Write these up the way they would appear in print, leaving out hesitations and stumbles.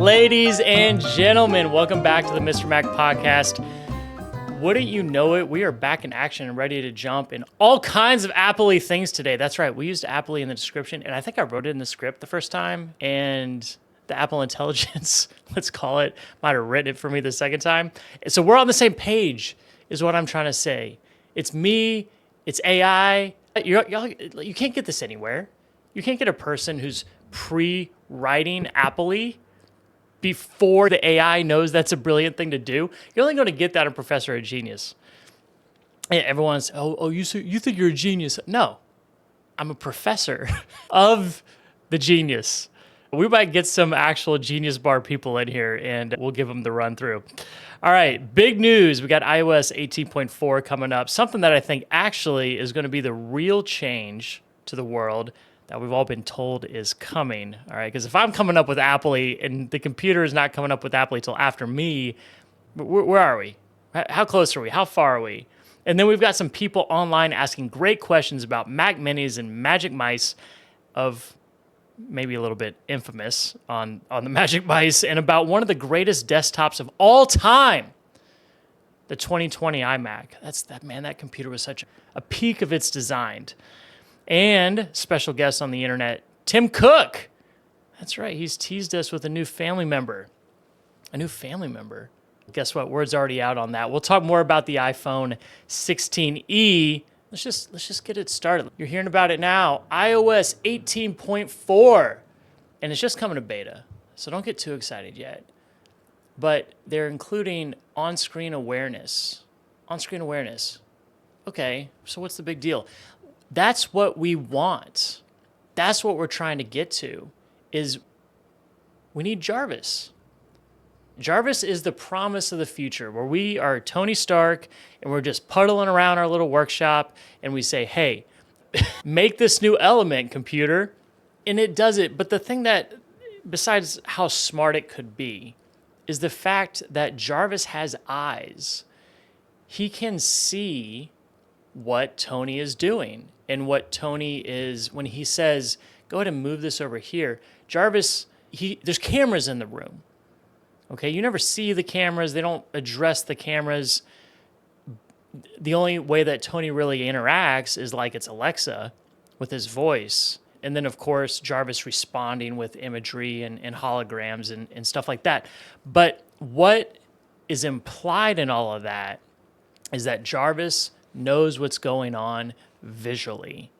Ladies and gentlemen, welcome back to the Mr. Mac podcast. Wouldn't you know it, we are back in action and ready to jump in all kinds of Apple-y things today. That's right, we used Apple-y in the description, and I think I wrote it in the script the first time, and the Apple Intelligence, let's call it, might have written it for me the second time. So we're on the same page, is what I'm trying to say. It's me, it's AI. You can't get this anywhere. You can't get a person who's pre-writing Apple-y before the AI knows that's a brilliant thing to do. You're only going to get that in Professor of Genius. And everyone's, you think you're a genius. No, I'm a professor of the genius. We might get some actual Genius Bar people in here, and we'll give them the run through. All right, big news. We got iOS 18.4 coming up, something that I think actually is going to be the real change to the world that we've all been told is coming. All right, because if I'm coming up with Apple-y and the computer is not coming up with Apple-y till after me, where are we? How close are we? How far are we? And then we've got some people online asking great questions about Mac Minis and Magic Mice of maybe a little bit infamous on the Magic Mice, and about one of the greatest desktops of all time, the 2020 iMac. That computer was such a peak of its design. And special guest on the internet, Tim Cook. That's right, he's teased us with a new family member. Guess what? Word's already out on that. We'll talk more about the iPhone 16e. Let's just get it started. You're hearing about it now. iOS 18.4. And it's just coming to beta, so don't get too excited yet. But they're including on-screen awareness. On-screen awareness. Okay, so what's the big deal? That's what we want. That's what we're trying to get to, is we need Jarvis. Jarvis is the promise of the future, where we are Tony Stark and we're just puddling around our little workshop and we say, hey, make this new element, computer. And it does it. But the thing that, besides how smart it could be, is the fact that Jarvis has eyes. He can see what Tony is doing and what Tony is, when he says, go ahead and move this over here. Jarvis, there's cameras in the room. Okay, you never see the cameras. They don't address the cameras. The only way that Tony really interacts is like it's Alexa with his voice. And then, of course, Jarvis responding with imagery and holograms and stuff like that. But what is implied in all of that is that Jarvis knows what's going on visually.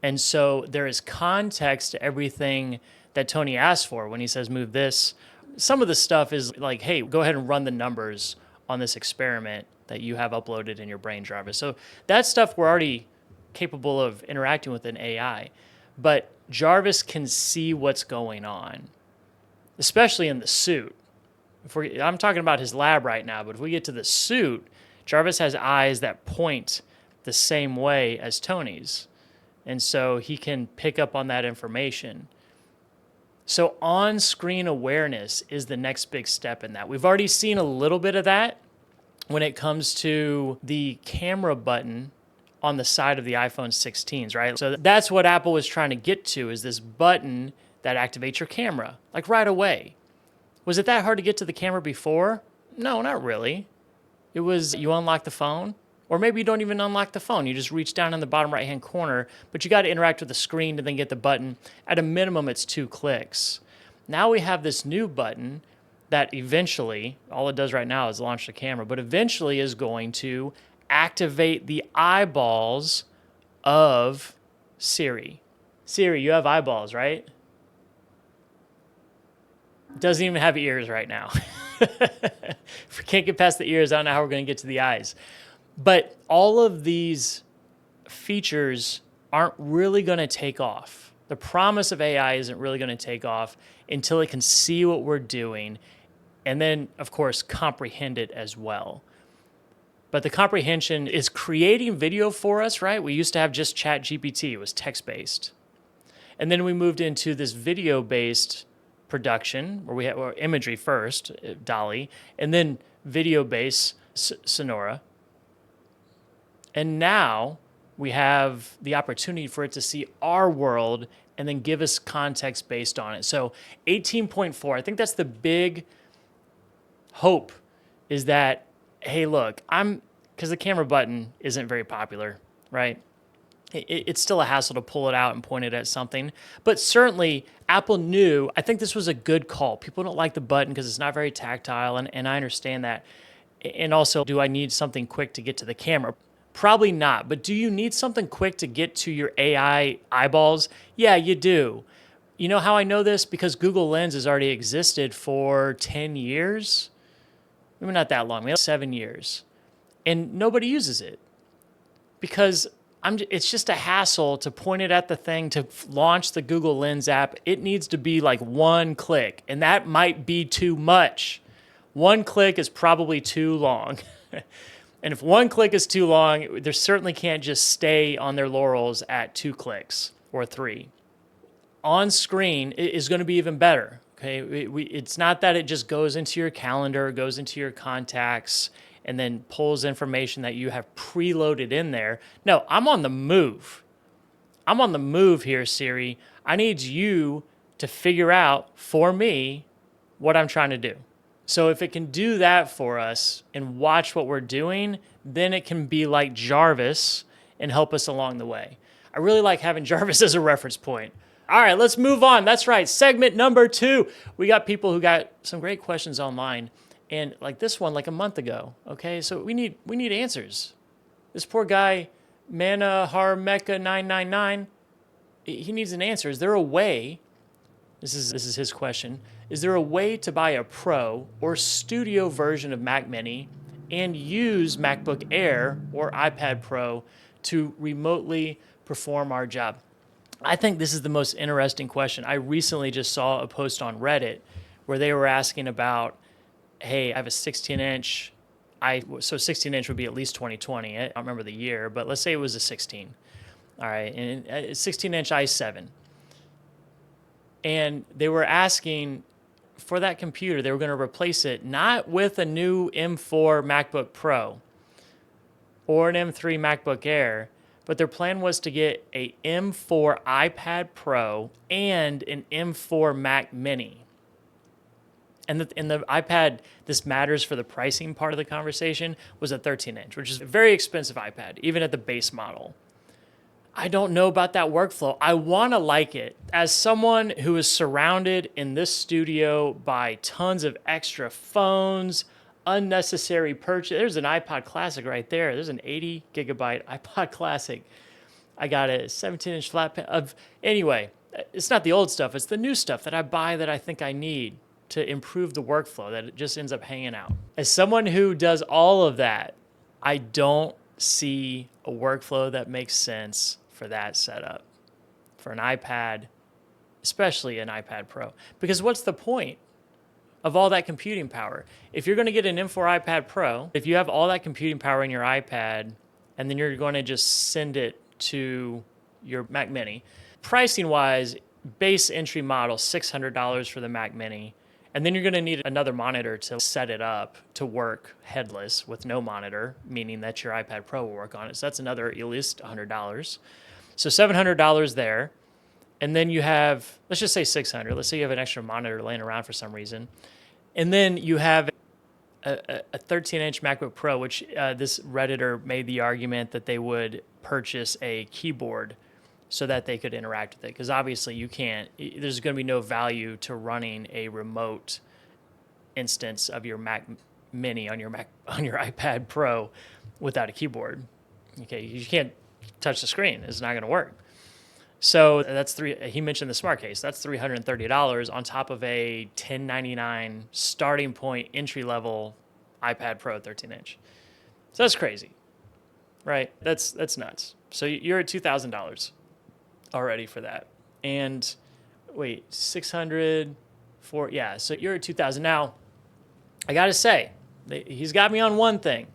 And so there is context to everything that Tony asks for when he says, move this. Some of the stuff is like, hey, go ahead and run the numbers on this experiment that you have uploaded in your brain, Jarvis. So that stuff we're already capable of interacting with an AI. But Jarvis can see what's going on, especially in the suit. I'm talking about his lab right now, but if we get to the suit, Jarvis has eyes that point the same way as Tony's. And so he can pick up on that information. So on-screen awareness is the next big step in that. We've already seen a little bit of that when it comes to the camera button on the side of the iPhone 16s, right? So that's what Apple was trying to get to, is this button that activates your camera, like right away. Was it that hard to get to the camera before? No, not really. It was, you unlock the phone, or maybe you don't even unlock the phone. You just reach down in the bottom right-hand corner, but you got to interact with the screen to then get the button. At a minimum, it's 2 clicks. Now we have this new button that eventually, all it does right now is launch the camera, but eventually is going to activate the eyeballs of Siri. Siri, you have eyeballs, right? Doesn't even have ears right now. If we can't get past the ears, I don't know how we're going to get to the eyes. But all of these features aren't really going to take off. The promise of AI isn't really going to take off until it can see what we're doing and then, of course, comprehend it as well. But the comprehension is creating video for us, right? We used to have just ChatGPT. It was text-based. And then we moved into this video-based production, where we had imagery first, DALL-E, and then video-based Sonora. And now we have the opportunity for it to see our world and then give us context based on it. So 18.4, I think that's the big hope, is that, hey, look, because the camera button isn't very popular, right? It's still a hassle to pull it out and point it at something. But certainly, Apple knew, I think this was a good call. People don't like the button because it's not very tactile, and I understand that. And also, do I need something quick to get to the camera? Probably not. But do you need something quick to get to your AI eyeballs? Yeah, you do. You know how I know this? Because Google Lens has already existed for 10 years. Maybe not that long, maybe 7 years. And nobody uses it because it's just a hassle to point it at the thing to launch the Google Lens app. It needs to be like one click, and that might be too much. One click is probably too long. And if one click is too long, they certainly can't just stay on their laurels at 2 clicks or 3. On screen is going to be even better. Okay, it's not that it just goes into your calendar, goes into your contacts, and then pulls information that you have preloaded in there. No, I'm on the move. I'm on the move here, Siri. I need you to figure out for me what I'm trying to do. So if it can do that for us and watch what we're doing, then it can be like Jarvis and help us along the way. I really like having Jarvis as a reference point. All right, let's move on. That's right. Segment number 2. We got people who got some great questions online. And like this one, like a month ago. Okay, so we need answers. This poor guy, Manahar Mecca 999, he needs an answer. Is there a way? This is his question. Is there a way to buy a Pro or Studio version of Mac Mini and use MacBook Air or iPad Pro to remotely perform our job? I think this is the most interesting question. I recently just saw a post on Reddit where they were asking about, hey, I have a 16-inch. So 16-inch would be at least 2020. I don't remember the year, but let's say it was a 16. All right, and a 16-inch i7. And they were asking for that computer, they were going to replace it not with a new M4 MacBook Pro or an M3 MacBook Air, but their plan was to get a M4 iPad Pro and an M4 Mac Mini. And the iPad, this matters for the pricing part of the conversation, was a 13-inch, which is a very expensive iPad, even at the base model. I don't know about that workflow. I want to like it. As someone who is surrounded in this studio by tons of extra phones, unnecessary purchase. There's an iPod Classic right there. There's an 80 gigabyte iPod Classic. I got a 17-inch flat pan. Anyway, it's not the old stuff. It's the new stuff that I buy that I think I need to improve the workflow, that it just ends up hanging out. As someone who does all of that, I don't see a workflow that makes sense for that setup, for an iPad, especially an iPad Pro. Because what's the point of all that computing power? If you're going to get an M4 iPad Pro, if you have all that computing power in your iPad, and then you're going to just send it to your Mac Mini, pricing-wise, base entry model, $600 for the Mac Mini, and then you're going to need another monitor to set it up to work headless with no monitor, meaning that your iPad Pro will work on it. So that's another at least $100. So $700 there. And then you have, let's just say $600. Let's say you have an extra monitor laying around for some reason. And then you have a 13-inch MacBook Pro, which this Redditor made the argument that they would purchase a keyboard so that they could interact with it. Because obviously you can't, there's going to be no value to running a remote instance of your Mac Mini on your iPad Pro without a keyboard. Okay, you can't touch the screen. It's not going to work. So he mentioned the smart case. That's $330 on top of a $1,099 starting point entry-level iPad Pro 13-inch. So that's crazy, right? That's nuts. So you're at $2,000 already for that. And wait, 600 for, yeah, so you're at 2,000. Now, I got to say, he's got me on one thing.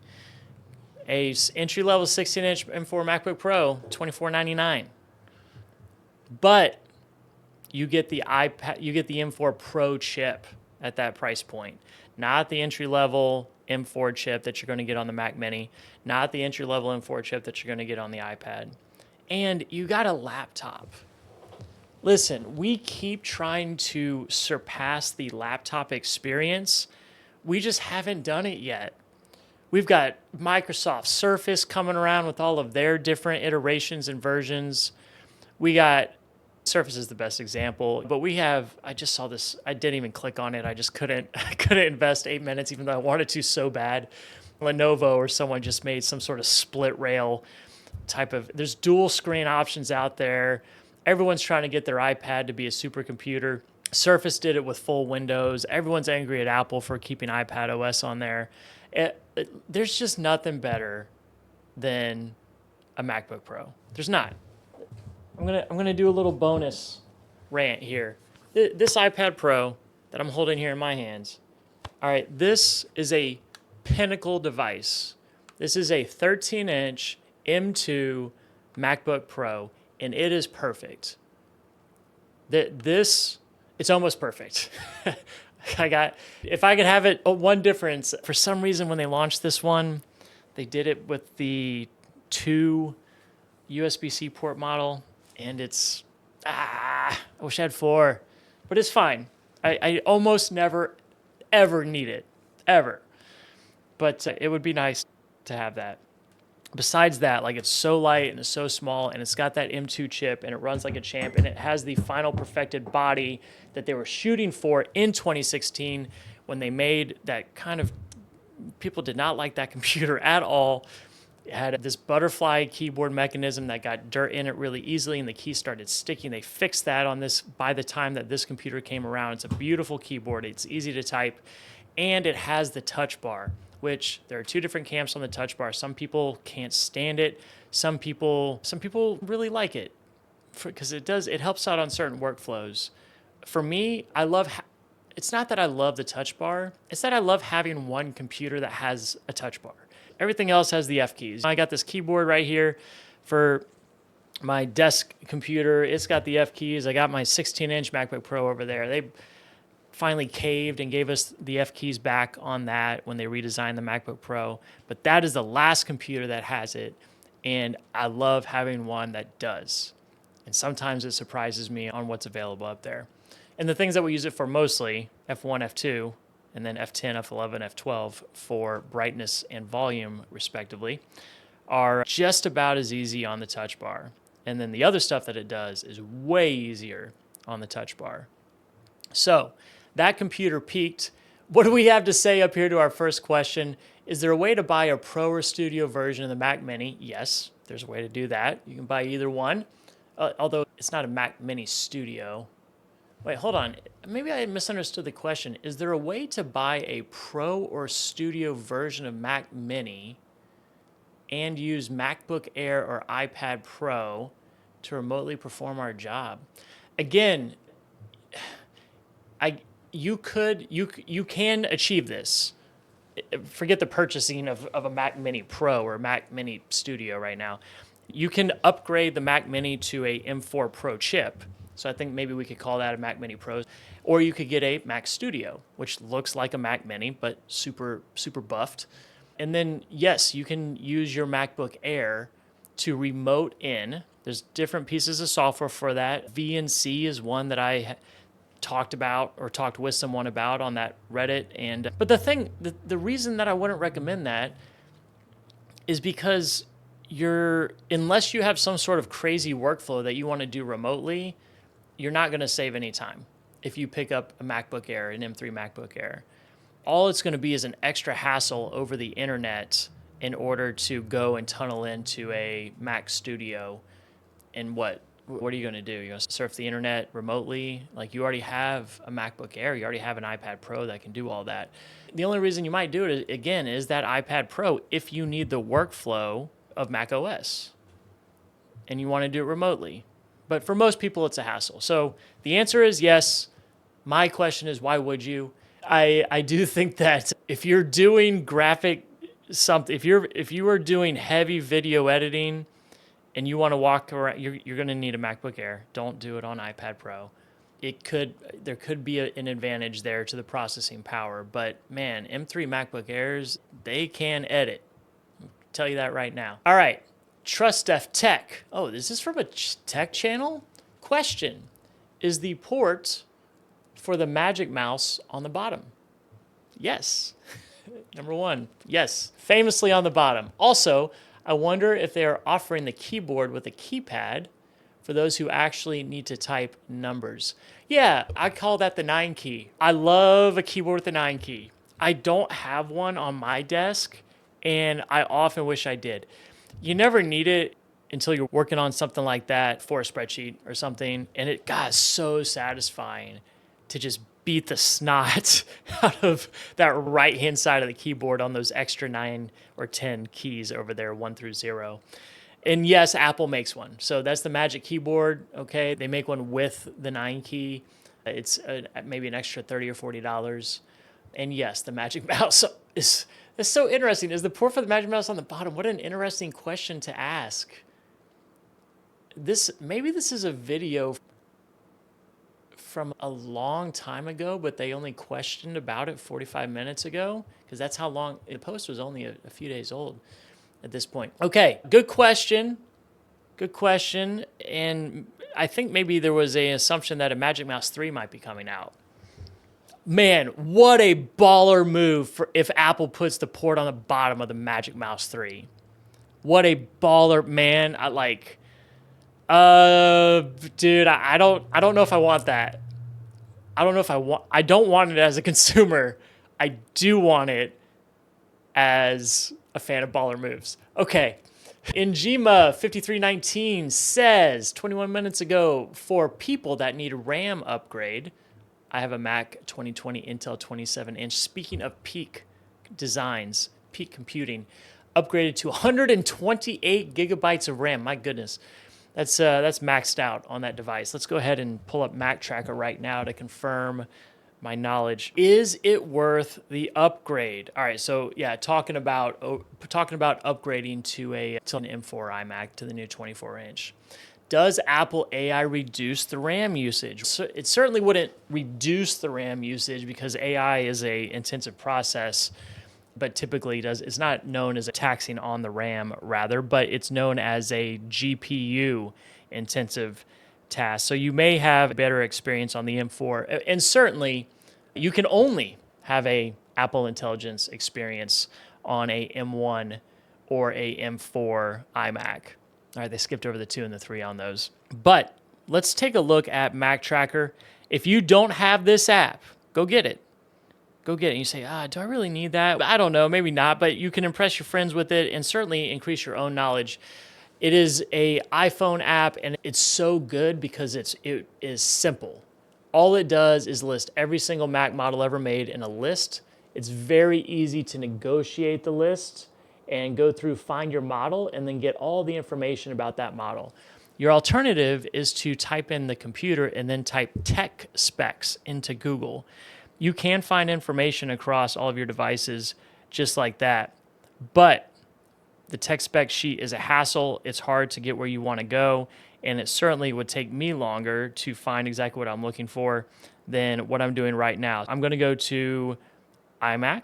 A entry-level 16-inch M4 MacBook Pro, $2,499. But you get the M4 Pro chip at that price point, not the entry-level M4 chip that you're going to get on the Mac Mini, not the entry-level M4 chip that you're going to get on the iPad. And you got a laptop. Listen, we keep trying to surpass the laptop experience. We just haven't done it yet. We've got Microsoft Surface coming around with all of their different iterations and versions. We got Surface is the best example, but we have, I just saw this, I didn't even click on it. I just couldn't, I couldn't invest 8 minutes, even though I wanted to so bad. Lenovo or someone just made some sort of split rail type of, there's dual screen options out there. Everyone's trying to get their iPad to be a supercomputer. Surface did it with full Windows. Everyone's angry at Apple for keeping iPad OS on there. There's just nothing better than a MacBook Pro. There's not. I'm gonna do a little bonus rant here. This iPad Pro that I'm holding here in my hands. All right, this is a pinnacle device. This is a 13-inch M2 MacBook Pro, and it is perfect. It's almost perfect. If I could have it, one difference, for some reason when they launched this one, they did it with the 2 USB-C port model, and I wish I had 4, but it's fine. I almost never, ever need it, ever. But it would be nice to have that. Besides that, like, it's so light and it's so small, and it's got that M2 chip, and it runs like a champ, and it has the final perfected body that they were shooting for in 2016 when they made that kind of, people did not like that computer at all. It had this butterfly keyboard mechanism that got dirt in it really easily, and the keys started sticking. They fixed that on this by the time that this computer came around. It's a beautiful keyboard. It's easy to type, and it has the touch bar, which there are 2 different camps on the touch bar. Some people can't stand it. Some people really like it because it helps out on certain workflows. For me, it's not that I love the touch bar. It's that I love having one computer that has a touch bar. Everything else has the F keys. I got this keyboard right here for my desk computer. It's got the F keys. I got my 16-inch MacBook Pro over there. They finally caved and gave us the F keys back on that when they redesigned the MacBook Pro. But that is the last computer that has it, and I love having one that does. And sometimes it surprises me on what's available up there. And the things that we use it for mostly, F1, F2, and then F10, F11, F12 for brightness and volume, respectively, are just about as easy on the touch bar. And then the other stuff that it does is way easier on the touch bar. So that computer peaked. What do we have to say up here to our first question? Is there a way to buy a Pro or Studio version of the Mac Mini? Yes, there's a way to do that. You can buy either one, although it's not a Mac Mini Studio. Wait, hold on. Maybe I misunderstood the question. Is there a way to buy a Pro or Studio version of Mac Mini and use MacBook Air or iPad Pro to remotely perform our job? Again, you can achieve this. Forget the purchasing of a Mac Mini Pro or Mac Mini Studio right now. You can upgrade the Mac Mini to a M4 Pro chip. So I think maybe we could call that a Mac Mini Pro. Or you could get a Mac Studio, which looks like a Mac Mini, but super, super buffed. And then, yes, you can use your MacBook Air to remote in. There's different pieces of software for that. VNC is one that I talked with someone about on that Reddit. But the reason that I wouldn't recommend that is because unless you have some sort of crazy workflow that you want to do remotely, you're not going to save any time if you pick up a MacBook Air, an M3 MacBook Air. All it's going to be is an extra hassle over the internet in order to go and tunnel into a Mac Studio. And what are you going to do? You're going to surf the internet remotely? Like, you already have a MacBook Air. You already have an iPad Pro that can do all that. The only reason you might do it, again, is that iPad Pro if you need the workflow of Mac OS and you want to do it remotely. But for most people, it's a hassle. So the answer is yes. My question is, why would you? I do think that if you're doing if you are doing heavy video editing and you want to walk around, you're going to need a MacBook Air. Don't do it on iPad Pro. There could be an advantage there to the processing power. But man, M3 MacBook Airs, they can edit. I'll tell you that right now. All right. Trust F Tech. Oh, is this from a tech channel? Question. is the port for the Magic Mouse on the bottom? Yes. Number one, yes, famously on the bottom. Also, I wonder if they are offering the keyboard with a keypad for those who actually need to type numbers. Yeah, I call that the 9 key. I love a keyboard with the 9 key. I don't have one on my desk, and I often wish I did. You never need it until you're working on something like that for a spreadsheet or something, and it got so satisfying to just beat the snot out of that right hand side of the keyboard on those extra 9 or 10 keys over there, 1 through 0. And yes, Apple makes one. So that's the Magic Keyboard. Okay, they make one with the 9 key. It's maybe an extra $30 or $40. And yes, the Magic Mouse is so interesting. Is the port for the Magic Mouse on the bottom? What an interesting question to ask. Maybe this is a video from a long time ago, but they only questioned about it 45 minutes ago, because that's how long the post was, only a few days old at this point. Okay, good question. Good question. And I think maybe there was an assumption that a Magic Mouse 3 might be coming out. Man, what a baller move if Apple puts the port on the bottom of the Magic Mouse 3. What a baller, man. Dude, I don't know if I want that. I don't want it as a consumer. I do want it as a fan of baller moves. Okay. Njima 5319 says 21 minutes ago, for people that need a RAM upgrade, I have a Mac 2020 Intel 27-inch. Speaking of peak designs, peak computing, upgraded to 128 gigabytes of RAM. My goodness. That's maxed out on that device. Let's go ahead and pull up Mac Tracker right now to confirm my knowledge. Is it worth the upgrade? All right, so yeah, talking about upgrading to an M4 iMac to the new 24-inch. Does Apple AI reduce the RAM usage? So it certainly wouldn't reduce the RAM usage, because AI is a intensive process, but typically it's not known as a taxing on the RAM, rather, but it's known as a GPU intensive task. So you may have a better experience on the M4, and certainly you can only have a Apple Intelligence experience on a M1 or a M4 iMac. All right, they skipped over the 2 and the 3 on those. But let's take a look at Mac Tracker. If you don't have this app, go get it. Go get it. And you say, do I really need that? I don't know, maybe not, but you can impress your friends with it and certainly increase your own knowledge. It is an iPhone app, and it's so good because it is simple. All it does is list every single Mac model ever made in a list. It's very easy to negotiate the list and go through, find your model, and then get all the information about that model. Your alternative is to type in the computer and then type tech specs into Google. You can find information across all of your devices just like that. But the tech spec sheet is a hassle. It's hard to get where you want to go. And it certainly would take me longer to find exactly what I'm looking for than what I'm doing right now. I'm going to go to iMac.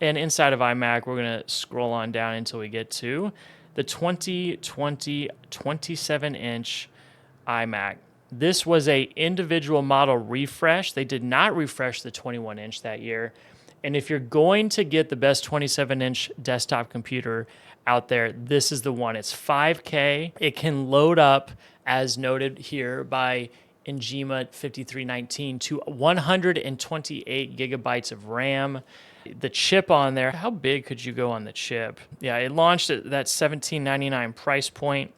And inside of iMac, we're going to scroll on down until we get to the 2020 27-inch iMac. This was a individual model refresh. They did not refresh the 21-inch that year. And if you're going to get the best 27-inch desktop computer out there, this is the one. It's 5K. It can load up, as noted here by Njima 5319, to 128 gigabytes of RAM. The chip on there, how big could you go on the chip? Yeah, it launched at that $17.99 price point.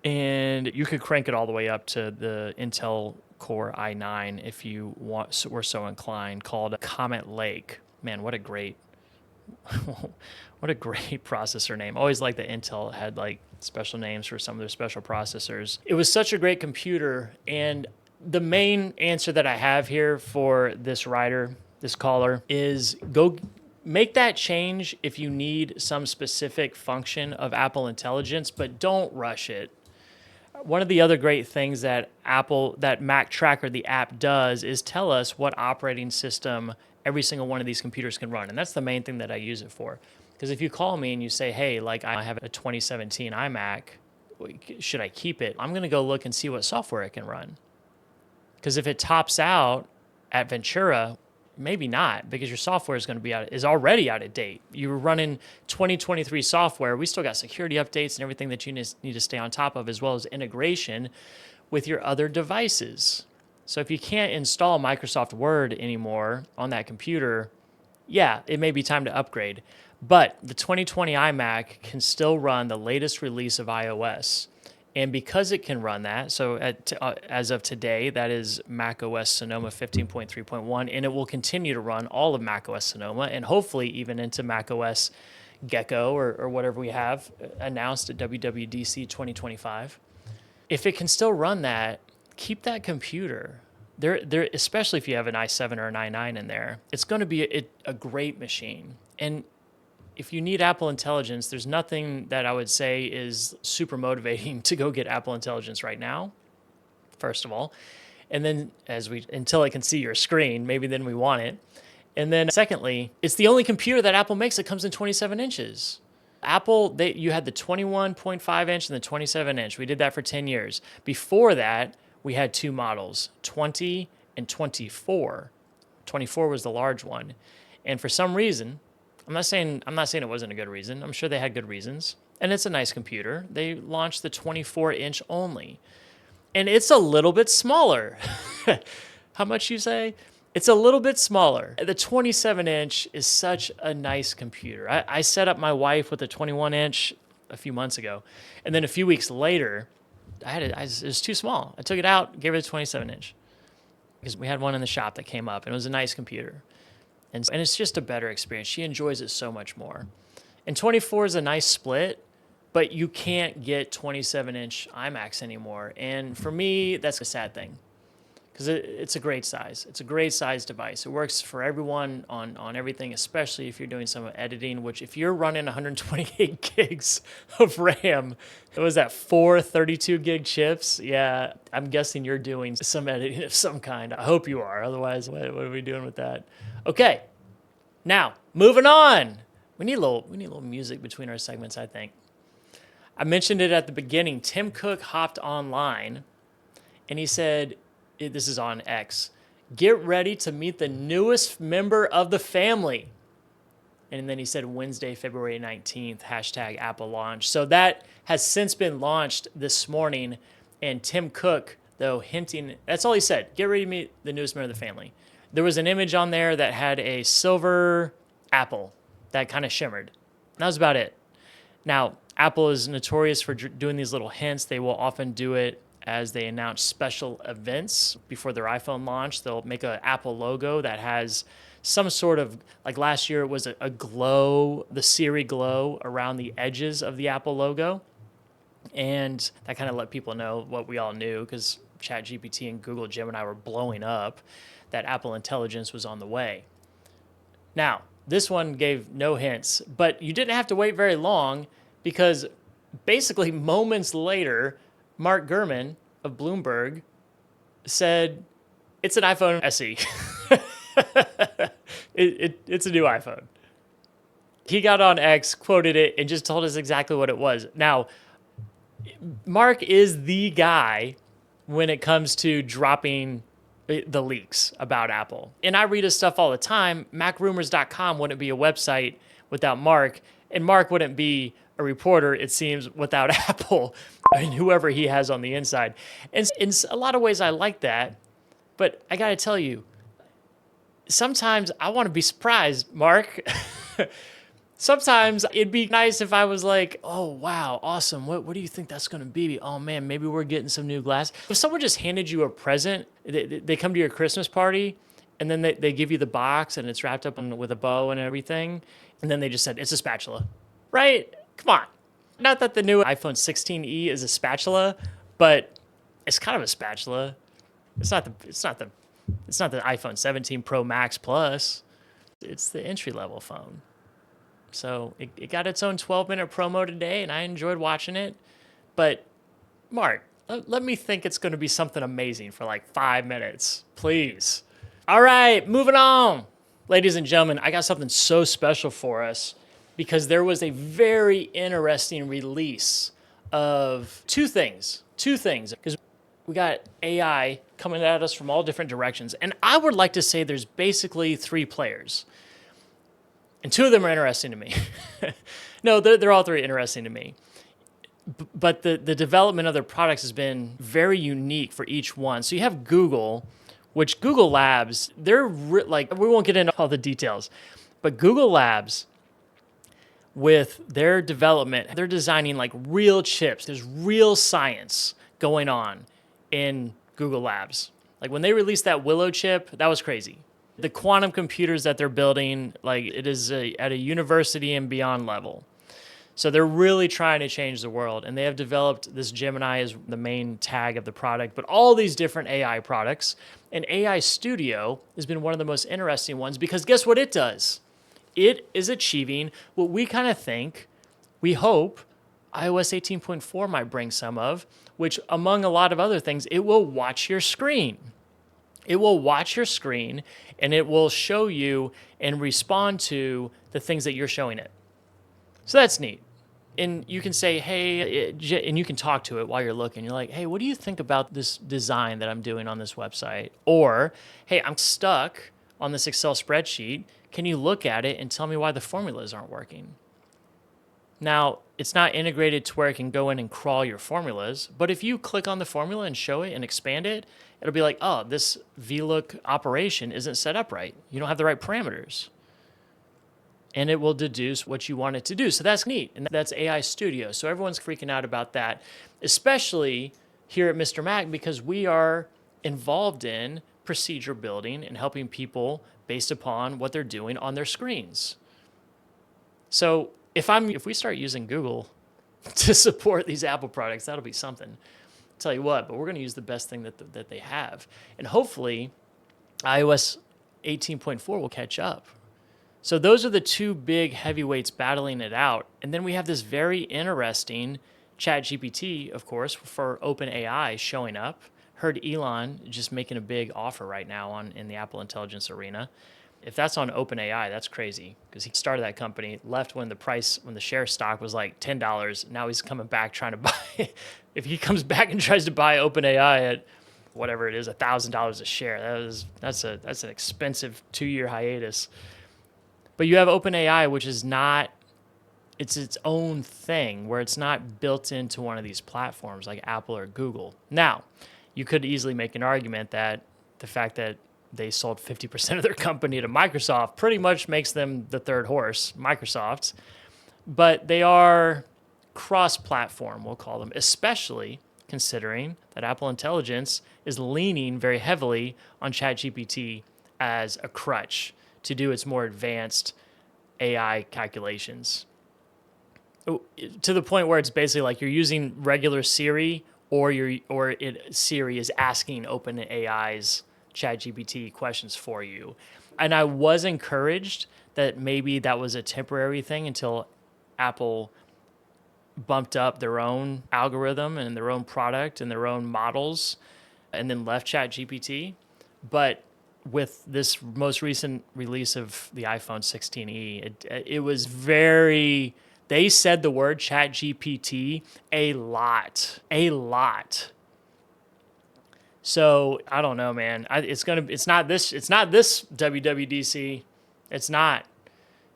And you could crank it all the way up to the Intel Core i9 if you were so inclined, called Comet Lake. Man, what a great processor name. Always like that Intel had like special names for some of their special processors. It was such a great computer, and the main answer that I have here for this writer, this caller, is go make that change if you need some specific function of Apple Intelligence, but don't rush it. One of the other great things that Mac Tracker, the app, does is tell us what operating system every single one of these computers can run. And that's the main thing that I use it for. Because if you call me and you say, hey, like I have a 2017 iMac, should I keep it? I'm going to go look and see what software it can run. Because if it tops out at Ventura, maybe not, because your software is going to be already out of date. You were running 2023 software. We still got security updates and everything that you need to stay on top of, as well as integration with your other devices. So if you can't install Microsoft Word anymore on that computer, yeah, it may be time to upgrade. But the 2020 iMac can still run the latest release of iOS. And because it can run that, so as of today, that is macOS Sonoma 15.3.1, and it will continue to run all of macOS Sonoma, and hopefully even into macOS Gecko or whatever we have announced at WWDC 2025. If it can still run that, keep that computer. There, especially if you have an i7 or an i9 in there, it's going to be a great machine. And if you need Apple Intelligence, there's nothing that I would say is super motivating to go get Apple Intelligence right now, first of all. And then until I can see your screen, maybe then we want it. And then secondly, it's the only computer that Apple makes that comes in 27 inches. Apple, you had the 21.5 inch and the 27 inch. We did that for 10 years. Before that, we had two models, 20 and 24. 24 was the large one. And for some reason, I'm not saying it wasn't a good reason. I'm sure they had good reasons. And it's a nice computer. They launched the 24-inch only. And it's a little bit smaller. How much you say? It's a little bit smaller. The 27-inch is such a nice computer. I set up my wife with a 21-inch a few months ago. And then a few weeks later, it was too small. I took it out, gave her the 27-inch. Because we had one in the shop that came up, and it was a nice computer. And it's just a better experience. She enjoys it so much more. And 24 is a nice split, but you can't get 27-inch iMacs anymore. And for me, that's a sad thing, because it's a great size. It's a great size device. It works for everyone on everything, especially if you're doing some editing, which if you're running 128 gigs of RAM, it was that 4 32-gig chips. Yeah, I'm guessing you're doing some editing of some kind. I hope you are. Otherwise, what are we doing with that? Okay, now moving on. We need a little music between our segments, I think. I mentioned it at the beginning. Tim Cook hopped online, and he said, this is on X, get ready to meet the newest member of the family. And then he said Wednesday, February 19th, hashtag Apple launch. So that has since been launched this morning. And Tim Cook, though, hinting, that's all he said, get ready to meet the newest member of the family. There was an image on there that had a silver apple that kind of shimmered. That was about it. Now, Apple is notorious for doing these little hints. They will often do it as they announce special events before their iPhone launch. They'll make an Apple logo that has some sort of, like last year it was a glow, the Siri glow around the edges of the Apple logo. And that kind of let people know what we all knew, because ChatGPT and Google Gemini were blowing up, that Apple Intelligence was on the way. Now, this one gave no hints, but you didn't have to wait very long, because basically moments later, Mark Gurman of Bloomberg said, it's an iPhone SE. It's a new iPhone. He got on X, quoted it, and just told us exactly what it was. Now, Mark is the guy when it comes to dropping the leaks about Apple. And I read his stuff all the time. MacRumors.com wouldn't be a website without Mark, and Mark wouldn't be a reporter, it seems, without Apple and whoever he has on the inside. And in a lot of ways, I like that. But I got to tell you, sometimes I want to be surprised, Mark. Sometimes it'd be nice if I was like, oh, wow, awesome. What do you think that's going to be? Oh, man, maybe we're getting some new glass. If someone just handed you a present, they come to your Christmas party, and then they give you the box, and it's wrapped up with a bow and everything, and then they just said, it's a spatula, right? Come on. Not that the new iPhone 16e is a spatula, but it's kind of a spatula. It's not the iPhone 17 Pro Max Plus. It's the entry-level phone. So it got its own 12-minute promo today, and I enjoyed watching it. But, Mark, let me think it's going to be something amazing for like 5 minutes, please. All right, moving on. Ladies and gentlemen, I got something so special for us, because there was a very interesting release of two things. Because we got AI coming at us from all different directions. And I would like to say there's basically three players. And two of them are interesting to me. No, they're all three interesting to me. But the development of their products has been very unique for each one. So you have Google, which Google Labs, like, we won't get into all the details, but Google Labs, with their development, they're designing like real chips. There's real science going on in Google Labs. Like when they released that Willow chip, that was crazy. The quantum computers that they're building, like it is at a university and beyond level. So they're really trying to change the world. And they have developed this Gemini as the main tag of the product, but all these different AI products. And AI Studio has been one of the most interesting ones because guess what it does? It is achieving what we kind of think, we hope, iOS 18.4 might bring some of, which among a lot of other things, it will watch your screen. It will watch your screen and it will show you and respond to the things that you're showing it. So that's neat. And you can say, hey, and you can talk to it while you're looking. You're like, hey, what do you think about this design that I'm doing on this website? Or, hey, I'm stuck on this Excel spreadsheet. Can you look at it and tell me why the formulas aren't working? Now, it's not integrated to where it can go in and crawl your formulas, but if you click on the formula and show it and expand it, it'll be like, oh, this VLOOK operation isn't set up right. You don't have the right parameters. And it will deduce what you want it to do. So that's neat. And that's AI Studio. So everyone's freaking out about that, especially here at Mr. Mac, because we are involved in procedure building and helping people based upon what they're doing on their screens. So if we start using Google to support these Apple products, that'll be something. I'll tell you what, but we're going to use the best thing that they have. And hopefully iOS 18.4 will catch up. So those are the two big heavyweights battling it out. And then we have this very interesting ChatGPT, of course, for OpenAI showing up. Heard Elon just making a big offer right now in the Apple Intelligence arena. If that's on OpenAI, that's crazy because he started that company, left when the share stock was like $10. Now he's coming back trying to buy. If he comes back and tries to buy OpenAI at whatever it is, $1,000 a share, that's an expensive 2-year hiatus. But you have OpenAI, which is not, it's its own thing where it's not built into one of these platforms like Apple or Google. Now, you could easily make an argument that the fact that they sold 50% of their company to Microsoft pretty much makes them the third horse, Microsoft. But they are cross-platform, we'll call them, especially considering that Apple Intelligence is leaning very heavily on ChatGPT as a crutch to do its more advanced AI calculations. To the point where it's basically like you're using regular Siri Siri is asking OpenAI's ChatGPT questions for you. And I was encouraged that maybe that was a temporary thing until Apple bumped up their own algorithm and their own product and their own models and then left ChatGPT. But with this most recent release of the iPhone 16e, it was they said the word ChatGPT a lot. So I don't know, man. It's not this WWDC. It's not.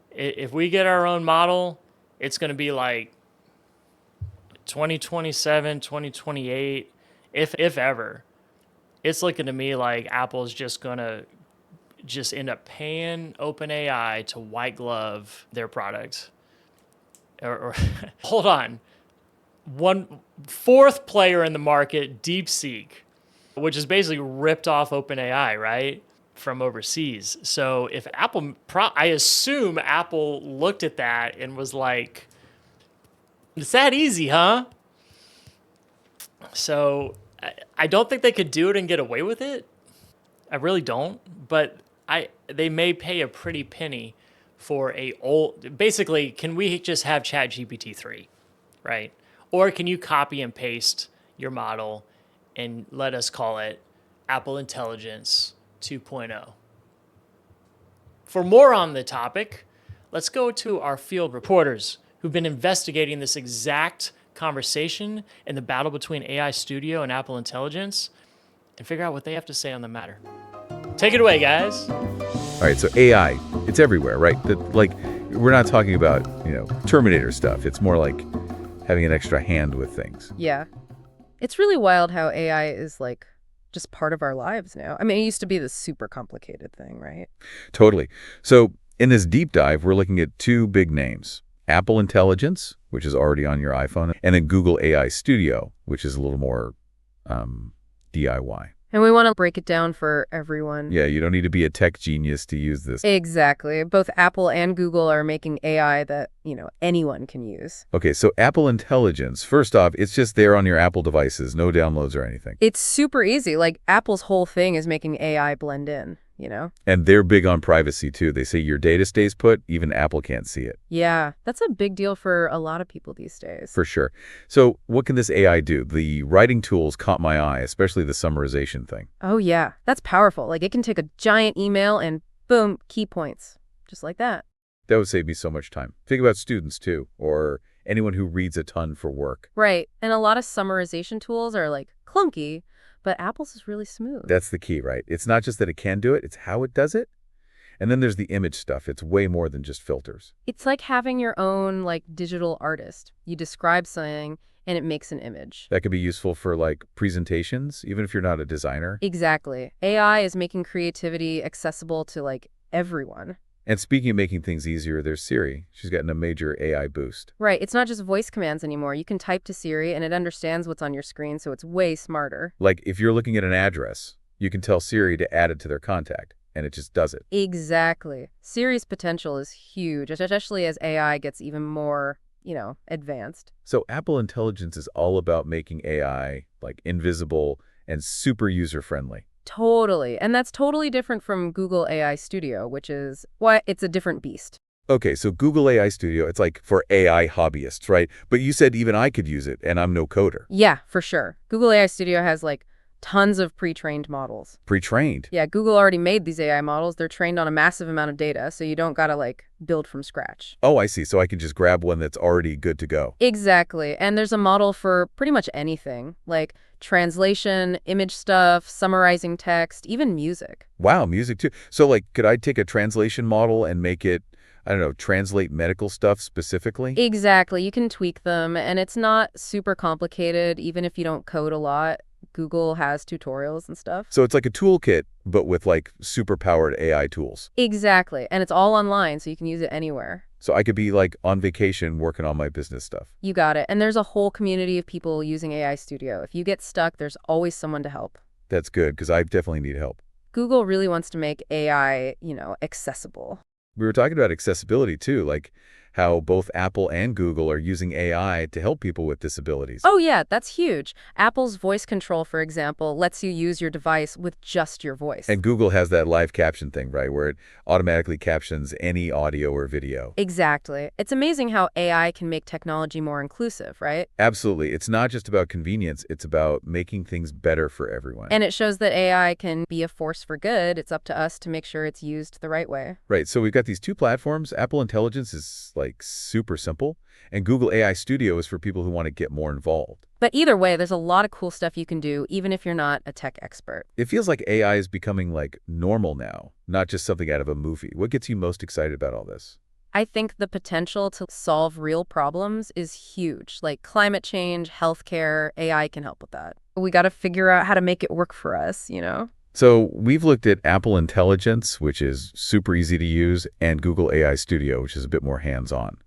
If we get our own model, it's going to be like 2027, 2028, if ever. It's looking to me like Apple's just going to end up paying OpenAI to white glove their product. Or hold on. One fourth player in the market, DeepSeek, which is basically ripped off OpenAI, right? From overseas. So if Apple, I assume Apple looked at that and was like, it's that easy, huh? So I don't think they could do it and get away with it. I really don't. But they may pay a pretty penny for basically, can we just have ChatGPT 3, right? Or can you copy and paste your model and let us call it Apple Intelligence 2.0? For more on the topic, let's go to our field reporters who've been investigating this exact conversation in the battle between AI Studio and Apple Intelligence and figure out what they have to say on the matter. Take it away, guys. All right, so AI, it's everywhere, right? Like, we're not talking about, Terminator stuff. It's more like having an extra hand with things. Yeah. It's really wild how AI is like just part of our lives now. I mean, it used to be this super complicated thing, right? Totally. So in this deep dive, we're looking at two big names, Apple Intelligence, which is already on your iPhone, and then Google AI Studio, which is a little more DIY. And we want to break it down for everyone. Yeah, you don't need to be a tech genius to use this. Exactly. Both Apple and Google are making AI that, anyone can use. Okay, so Apple Intelligence, first off, it's just there on your Apple devices, no downloads or anything. It's super easy. Like Apple's whole thing is making AI blend in, And they're big on privacy, too. They say your data stays put, even Apple can't see it. Yeah, that's a big deal for a lot of people these days. For sure. So what can this AI do? The writing tools caught my eye, especially the summarization thing. Oh, yeah. That's powerful. Like it can take a giant email and boom, key points. Just like that. That would save me so much time. Think about students, too, or anyone who reads a ton for work. Right. And a lot of summarization tools are like clunky, but Apple's is really smooth. That's the key, right? It's not just that it can do it, it's how it does it. And then there's the image stuff. It's way more than just filters. It's like having your own digital artist. You describe something and it makes an image. That could be useful for presentations, even if you're not a designer. Exactly. AI is making creativity accessible to everyone. And speaking of making things easier, there's Siri. She's gotten a major AI boost. Right. It's not just voice commands anymore. You can type to Siri and it understands what's on your screen, so it's way smarter. Like if you're looking at an address, you can tell Siri to add it to their contact, and it just does it. Exactly. Siri's potential is huge, especially as AI gets even more, advanced. So Apple Intelligence is all about making AI invisible and super user-friendly. Totally. And that's totally different from Google AI Studio, which is it's a different beast. Okay, so Google AI Studio, it's like for AI hobbyists, right? But you said even I could use it, and I'm no coder. Yeah, for sure. Google AI Studio has tons of pre-trained models. Pre-trained? Yeah, Google already made these AI models. They're trained on a massive amount of data, so you don't gotta build from scratch. Oh, I see. So I can just grab one that's already good to go. Exactly. And there's a model for pretty much anything, like translation, image stuff, summarizing text, even music. Wow, music too. So could I take a translation model and make it, I don't know, translate medical stuff specifically? Exactly. You can tweak them, and it's not super complicated, even if you don't code a lot. Google has tutorials and stuff. So it's like a toolkit, but with super powered AI tools. Exactly. And it's all online, so you can use it anywhere. So I could be on vacation working on my business stuff. You got it. And there's a whole community of people using AI Studio. If you get stuck, there's always someone to help. That's good, because I definitely need help. Google really wants to make AI, accessible. We were talking about accessibility too, like how both Apple and Google are using AI to help people with disabilities. Oh, yeah, that's huge. Apple's voice control, for example, lets you use your device with just your voice. And Google has that live caption thing, right, where it automatically captions any audio or video. Exactly. It's amazing how AI can make technology more inclusive, right? Absolutely. It's not just about convenience. It's about making things better for everyone. And it shows that AI can be a force for good. It's up to us to make sure it's used the right way. Right. So we've got these two platforms. Apple Intelligence is super simple, and Google AI Studio is for people who want to get more involved. But either way, there's a lot of cool stuff you can do, even if you're not a tech expert. It feels like AI is becoming normal now, not just something out of a movie. What gets you most excited about all this? I think the potential to solve real problems is huge, like climate change, healthcare. AI can help with that. We got to figure out how to make it work for us, So we've looked at Apple Intelligence, which is super easy to use, and Google AI Studio, which is a bit more hands-on.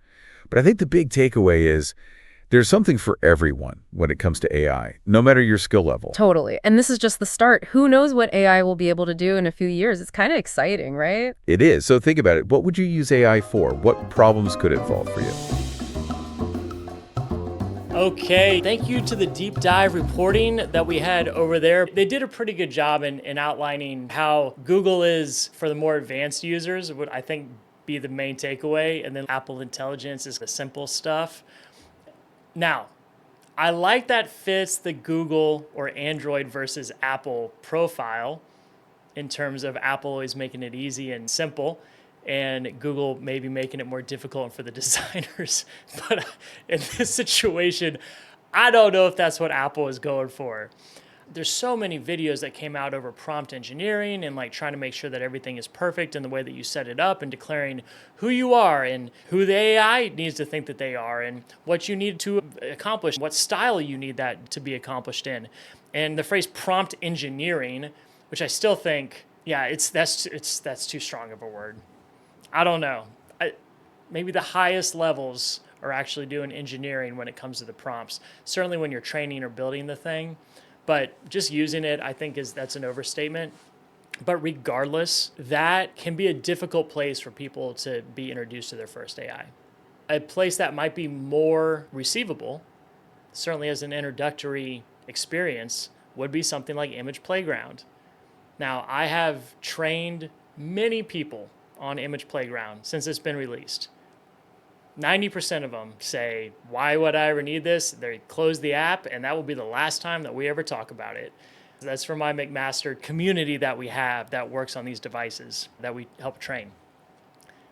But I think the big takeaway is there's something for everyone when it comes to AI, no matter your skill level. Totally. And this is just the start. Who knows what AI will be able to do in a few years? It's kind of exciting, right? It is. So think about it. What would you use AI for? What problems could it solve for you? Okay, thank you to the deep dive reporting that we had over there. They did a pretty good job in outlining how Google is for the more advanced users, would I think be the main takeaway, and then Apple Intelligence is the simple stuff. Now, I like that fits the Google or Android versus Apple profile in terms of Apple always making it easy and simple, and Google maybe making it more difficult for the designers. But in this situation, I don't know if that's what Apple is going for. There's so many videos that came out over prompt engineering and like trying to make sure that everything is perfect in the way that you set it up and declaring who you are and who the AI needs to think that they are and what you need to accomplish, what style you need that to be accomplished in. And the phrase prompt engineering, which I still think, yeah, that's too strong of a word. I don't know. Maybe the highest levels are actually doing engineering when it comes to the prompts. Certainly when you're training or building the thing. But just using it, I think that's an overstatement. But regardless, that can be a difficult place for people to be introduced to their first AI. A place that might be more receivable, certainly as an introductory experience, would be something like Image Playground. Now, I have trained many people on Image Playground since it's been released. 90% of them say, why would I ever need this? They close the app, and that will be the last time that we ever talk about it. That's from my McMaster community that we have that works on these devices that we help train.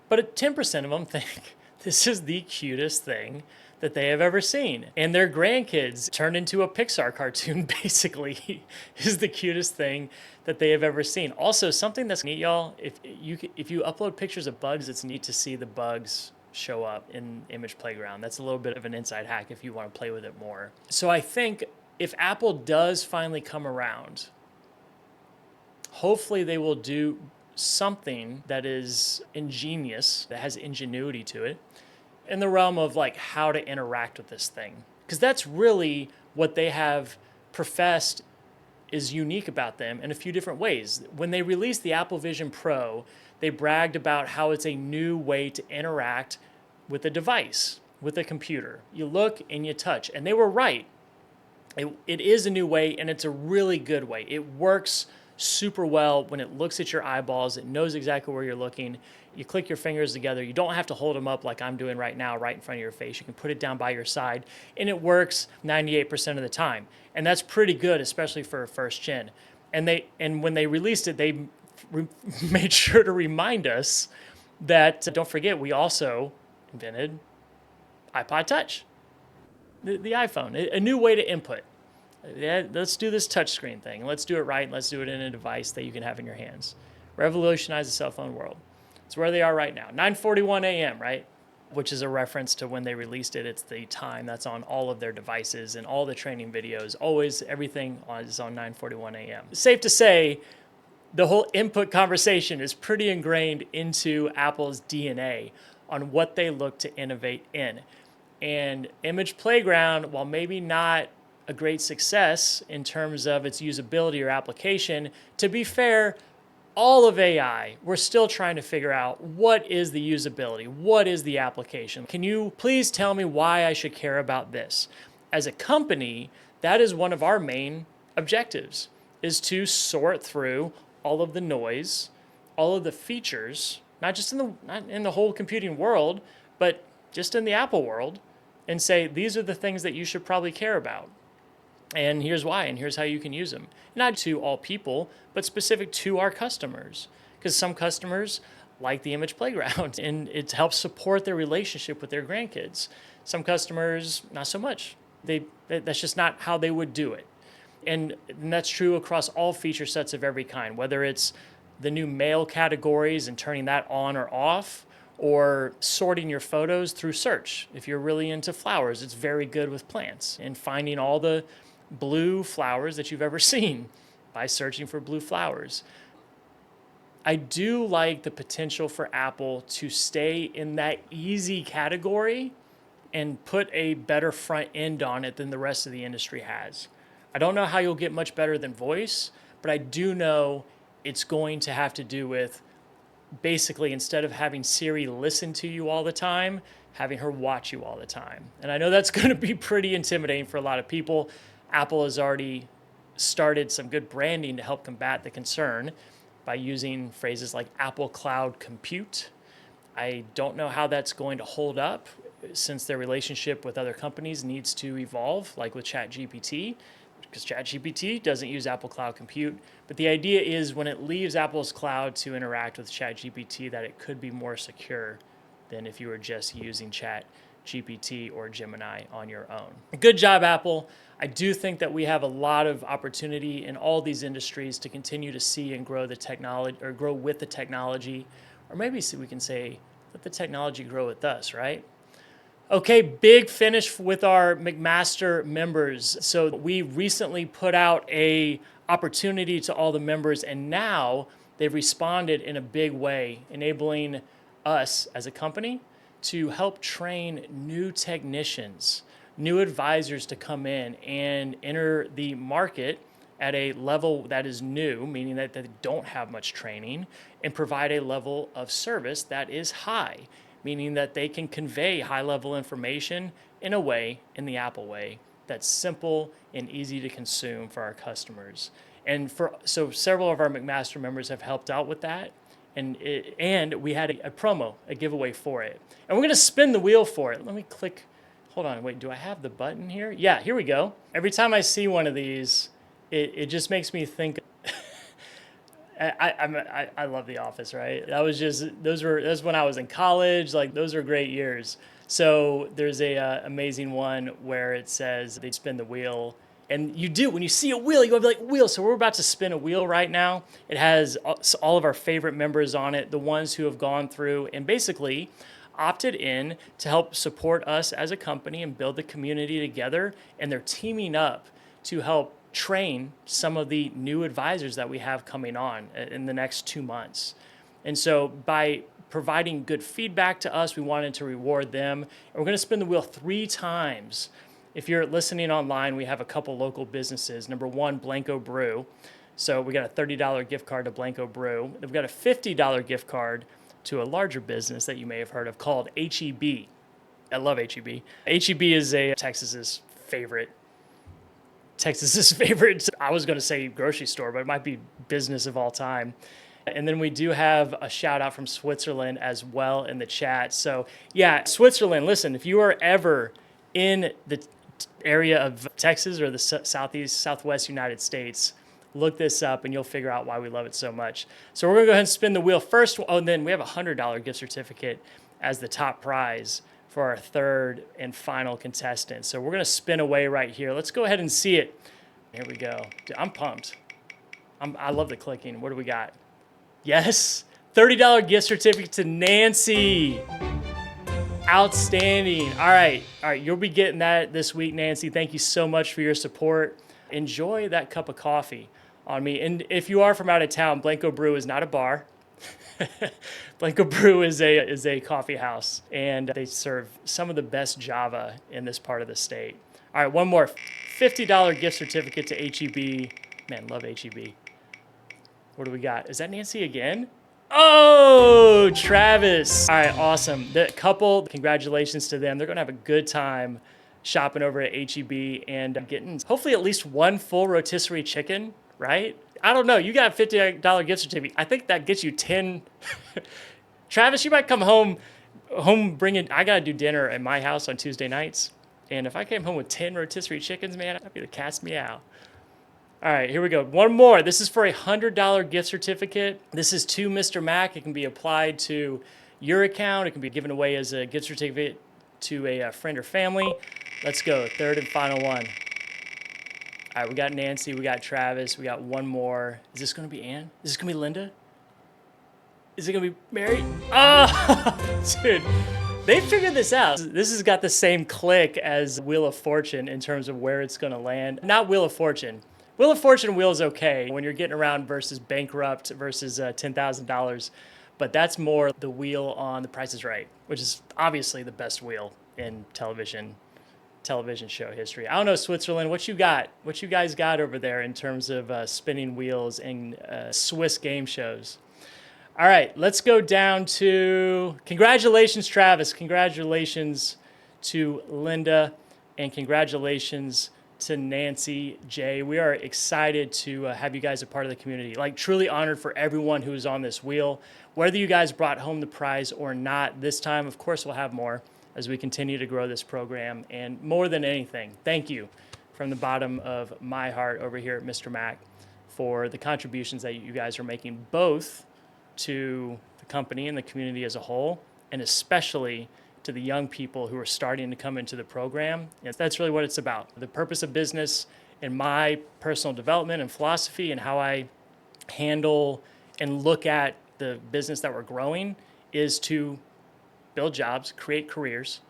But 10% of them think this is the cutest thing that they have ever seen. And their grandkids turned into a Pixar cartoon, basically, is the cutest thing that they have ever seen. Also, something that's neat, y'all, if you upload pictures of bugs, it's neat to see the bugs show up in Image Playground. That's a little bit of an inside hack if you want to play with it more. So I think if Apple does finally come around, hopefully they will do something that is ingenious, that has ingenuity to it, in the realm of like how to interact with this thing. Because that's really what they have professed is unique about them in a few different ways. When they released the Apple Vision Pro, they bragged about how it's a new way to interact with a device, with a computer. You look and you touch, and they were right. It is a new way, and it's a really good way. It works super well when it looks at your eyeballs. It knows exactly where you're looking. You click your fingers together. You don't have to hold them up like I'm doing right now, right in front of your face. You can put it down by your side, and it works 98% of the time. And that's pretty good, especially for a first gen. And when they released it, they made sure to remind us that, don't forget, we also invented iPod Touch, the iPhone, a new way to input. Yeah, let's do this touchscreen thing. Let's do it right. Let's do it in a device that you can have in your hands. Revolutionize the cell phone world. It's where they are right now. 9:41 a.m., right? Which is a reference to when they released it. It's the time that's on all of their devices and all the training videos. Always, everything is on 9:41 a.m. Safe to say, the whole input conversation is pretty ingrained into Apple's DNA on what they look to innovate in. And Image Playground, while maybe not a great success in terms of its usability or application, to be fair, all of AI, we're still trying to figure out what is the usability, what is the application. Can you please tell me why I should care about this? As a company, that is one of our main objectives, is to sort through all of the noise, all of the features, not in the whole computing world, but just in the Apple world, and say, these are the things that you should probably care about. And here's why, and here's how you can use them. Not to all people, but specific to our customers. Because some customers like the Image Playground, and it helps support their relationship with their grandkids. Some customers, not so much. That's just not how they would do it. And that's true across all feature sets of every kind, whether it's the new mail categories and turning that on or off, or sorting your photos through search. If you're really into flowers, it's very good with plants and finding all the blue flowers that you've ever seen by searching for blue flowers. I do like the potential for Apple to stay in that easy category and put a better front end on it than the rest of the industry has. I don't know how you'll get much better than voice, but I do know it's going to have to do with basically, instead of having Siri listen to you all the time, having her watch you all the time. And I know that's going to be pretty intimidating for a lot of people. Apple has already started some good branding to help combat the concern by using phrases like Apple Cloud Compute. I don't know how that's going to hold up since their relationship with other companies needs to evolve, like with ChatGPT, because ChatGPT doesn't use Apple Cloud Compute. But the idea is when it leaves Apple's cloud to interact with ChatGPT, that it could be more secure than if you were just using GPT or Gemini on your own. Good job, Apple. I do think that we have a lot of opportunity in all these industries to continue to see and grow the technology, or grow with the technology, or maybe we can say, let the technology grow with us, right? Okay, big finish with our McMaster members. So we recently put out a opportunity to all the members, and now they've responded in a big way, enabling us as a company to help train new technicians, new advisors to come in and enter the market at a level that is new, meaning that they don't have much training, and provide a level of service that is high, meaning that they can convey high-level information in a way, in the Apple way, that's simple and easy to consume for our customers. And so several of our McMaster members have helped out with that, and we had a promo, a giveaway for it. And we're gonna spin the wheel for it. Let me click, hold on, wait, do I have the button here? Yeah, here we go. Every time I see one of these, it just makes me think, I love The Office, right? Those when I was in college, like those are great years. So there's a amazing one where it says they spin the wheel, and when you see a wheel, you want to be like, wheel. So we're about to spin a wheel right now. It has all of our favorite members on it, the ones who have gone through and basically opted in to help support us as a company and build the community together, and they're teaming up to help train some of the new advisors that we have coming on in the next 2 months. And so by providing good feedback to us, we wanted to reward them. And we're going to spin the wheel 3 times. If you're listening online, we have a couple local businesses. Number one, Blanco Brew. So we got a $30 gift card to Blanco Brew. We've got a $50 gift card to a larger business that you may have heard of called HEB. I love HEB. HEB is Texas's favorite, I was going to say grocery store, but it might be business of all time. And then we do have a shout out from Switzerland as well in the chat. So yeah, Switzerland, listen, if you are ever in the area of Texas or the southwest United States, look this up and you'll figure out why we love it so much. So we're going to go ahead and spin the wheel first. Oh, and then we have a $100 gift certificate as the top prize for our third and final contestant. So we're going to spin away right here. Let's go ahead and see it. Here we go. Dude, I'm pumped. I love the clicking. What do we got? Yes, $30 gift certificate to Nancy. Outstanding. All right, you'll be getting that this week, Nancy. Thank you so much for your support. Enjoy that cup of coffee on me. And if you are from out of town, Blanco Brew is not a bar. Blanco Brew is a coffee house, and they serve some of the best Java in this part of the state. All right, one more $50 gift certificate to HEB. Man, love HEB. What do we got? Is that Nancy again? Oh, Travis. All right, awesome. The couple, congratulations to them. They're going to have a good time shopping over at HEB and getting hopefully at least one full rotisserie chicken, right? I don't know. You got a $50 gift certificate. I think that gets you 10. Travis, you might come home bringing, I got to do dinner at my house on Tuesday nights. And if I came home with 10 rotisserie chickens, man, that'd be the cat's meow. All right, here we go. One more. This is for a $100 gift certificate. This is to Mr. Mac. It can be applied to your account. It can be given away as a gift certificate to a friend or family. Let's go. Third and final one. All right, we got Nancy. We got Travis. We got one more. Is this going to be Ann? Is this going to be Linda? Is it going to be Mary? Oh, dude. They figured this out. This has got the same click as Wheel of Fortune in terms of where it's going to land. Not Wheel of Fortune. Wheel of Fortune wheel is okay when you're getting around versus Bankrupt versus $10,000, but that's more the wheel on The Price is Right, which is obviously the best wheel in television show history. I don't know, Switzerland, what you got? What you guys got over there in terms of spinning wheels and Swiss game shows? All right, let's go down to congratulations, Travis. Congratulations to Linda, and congratulations to Nancy J. We are excited to have you guys a part of the community. Like, truly honored for everyone who is on this wheel. Whether you guys brought home the prize or not this time, of course, we'll have more as we continue to grow this program. And more than anything, thank you from the bottom of my heart over here at Mr. Mac for the contributions that you guys are making, both to the company and the community as a whole, and especially to to the young people who are starting to come into the program. And that's really what it's about. The purpose of business and my personal development and philosophy and how I handle and look at the business that we're growing is to build jobs, create careers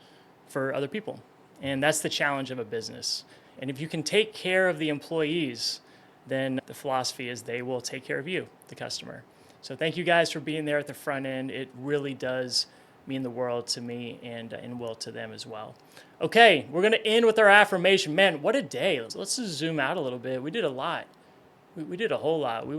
for other people. And that's the challenge of a business. And if you can take care of the employees, then the philosophy is they will take care of you, the customer. So thank you guys for being there at the front end. It really does mean the world to me and will to them as well. Okay, we're going to end with our affirmation. Man, what a day. Let's just zoom out a little bit. We did a lot. We did a whole lot. We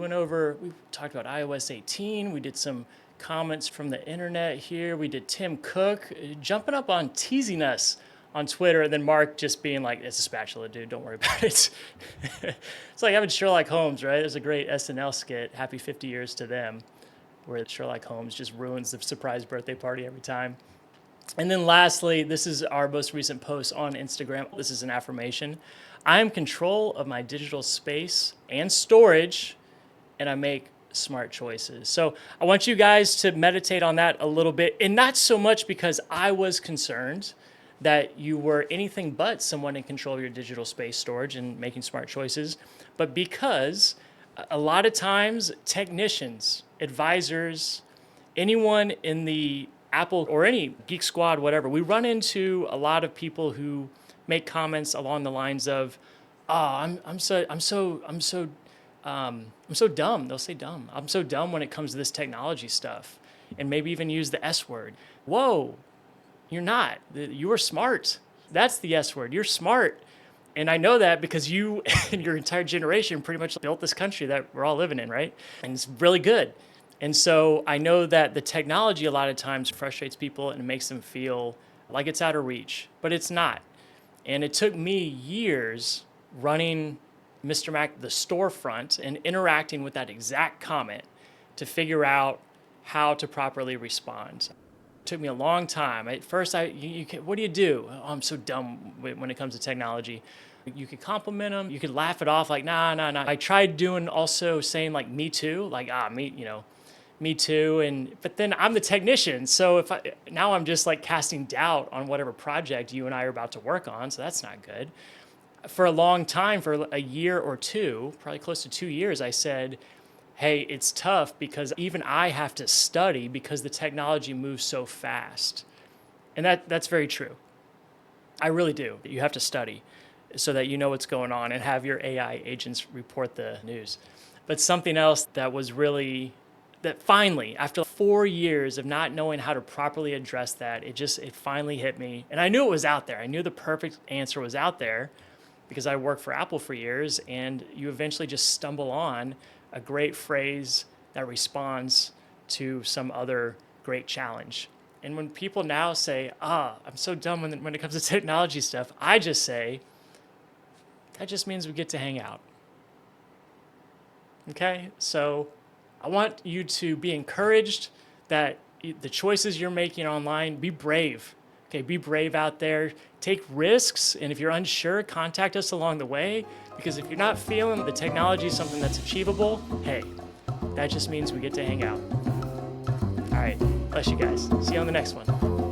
talked about iOS 18. We did some comments from the internet here. We did Tim Cook jumping up on teasing us on Twitter, and then Mark just being like, it's a spatula, dude, don't worry about it. It's like having Sherlock Holmes, right? There's a great SNL skit, Happy 50 Years to Them, where Sherlock Holmes just ruins the surprise birthday party every time. And then lastly, this is our most recent post on Instagram. This is an affirmation. I am in control of my digital space and storage, and I make smart choices. So I want you guys to meditate on that a little bit, and not so much because I was concerned that you were anything but someone in control of your digital space storage and making smart choices, but because a lot of times technicians, advisors, anyone in the Apple or any Geek Squad, whatever, we run into a lot of people who make comments along the lines of, "Oh, I'm so dumb." They'll say dumb. I'm so dumb when it comes to this technology stuff, and maybe even use the S word. Whoa, you're not. You are smart. That's the S word. You're smart. And I know that because you and your entire generation pretty much built this country that we're all living in, right? And it's really good. And so I know that the technology a lot of times frustrates people and makes them feel like it's out of reach, but it's not. And it took me years running Mr. Mac, the storefront, and interacting with that exact comment to figure out how to properly respond. It took me a long time. At first, what do you do? Oh, I'm so dumb when it comes to technology. You could compliment them. You could laugh it off like, nah. I tried doing also saying like, me too, like, me too. But then I'm the technician. So now I'm just like casting doubt on whatever project you and I are about to work on. So that's not good. For a long time, for a year or two, probably close to 2 years, I said, hey, it's tough because even I have to study because the technology moves so fast. And that's very true. I really do. You have to study so that you know what's going on and have your AI agents report the news. But something else that was really, that finally, after 4 years of not knowing how to properly address that, it finally hit me. And I knew it was out there. I knew the perfect answer was out there because I worked for Apple for years, and you eventually just stumble on a great phrase that responds to some other great challenge. And when people now say, I'm so dumb when it comes to technology stuff, I just say, that just means we get to hang out. Okay? So I want you to be encouraged that the choices you're making online, be brave. Okay, be brave out there. Take risks, and if you're unsure, contact us along the way, because if you're not feeling the technology is something that's achievable, hey, that just means we get to hang out. All right, bless you guys. See you on the next one.